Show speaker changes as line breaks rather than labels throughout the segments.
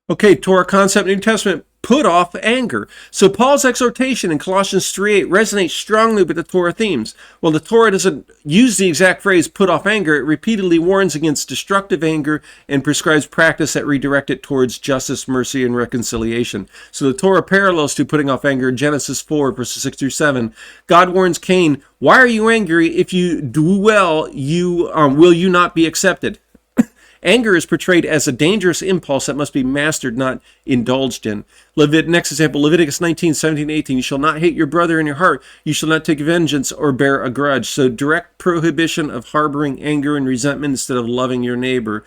Okay, Torah concept, New Testament, put off anger. So Paul's exhortation in Colossians 3:8 resonates strongly with the Torah themes. While the Torah doesn't use the exact phrase put off anger, it repeatedly warns against destructive anger and prescribes practice that redirect it towards justice, mercy, and reconciliation. So the Torah parallels to putting off anger in Genesis 4, verses 6 through 7. God warns Cain, "Why are you angry? If you do well, will you not be accepted?" Anger is portrayed as a dangerous impulse that must be mastered, not indulged in. Next example, Leviticus 19:17-18. You shall not hate your brother in your heart. You shall not take vengeance or bear a grudge. So direct prohibition of harboring anger and resentment instead of loving your neighbor.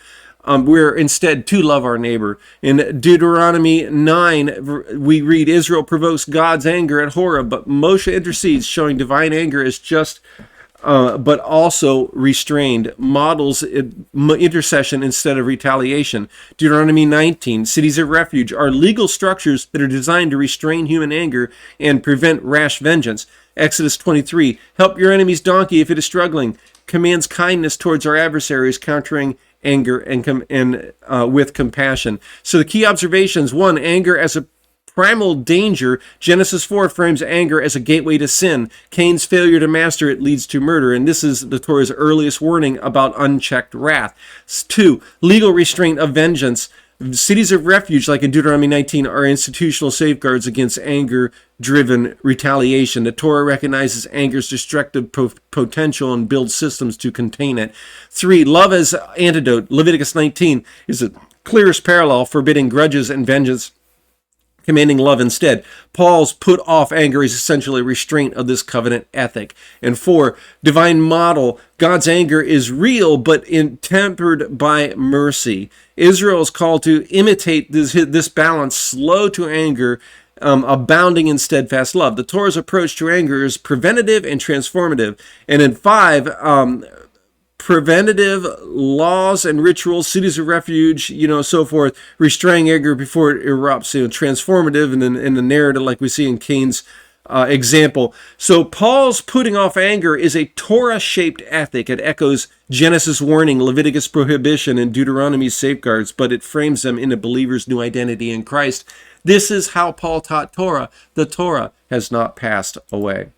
We're instead to love our neighbor. In Deuteronomy 9, we read, Israel provokes God's anger at Horeb, but Moshe intercedes, showing divine anger as just but also restrained, models intercession instead of retaliation. Deuteronomy 19, cities of refuge are legal structures that are designed to restrain human anger and prevent rash vengeance. Exodus 23, help your enemy's donkey if it is struggling, commands kindness towards our adversaries, countering anger and with compassion. So the key observations: 1, anger as a primal danger. Genesis 4 frames anger as a gateway to sin. Cain's failure to master it leads to murder, and this is the Torah's earliest warning about unchecked wrath. 2, legal restraint of vengeance. Cities of refuge, like in Deuteronomy 19, are institutional safeguards against anger-driven retaliation. The Torah recognizes anger's destructive potential and builds systems to contain it. 3, love as antidote. Leviticus 19 is the clearest parallel, forbidding grudges and vengeance, commanding love instead. Paul's put off anger is essentially a restraint of this covenant ethic. And 4, divine model. God's anger is real, but tempered by mercy. Israel is called to imitate this balance, slow to anger, abounding in steadfast love. The Torah's approach to anger is preventative and transformative. And in 5, preventative laws and rituals, cities of refuge, so forth, restraining anger before it erupts, transformative in the narrative like we see in Cain's example. So Paul's putting off anger is a Torah-shaped ethic. It echoes Genesis warning, Leviticus prohibition, and Deuteronomy's safeguards, but it frames them in a believer's new identity in Christ. This is how Paul taught Torah. The Torah has not passed away.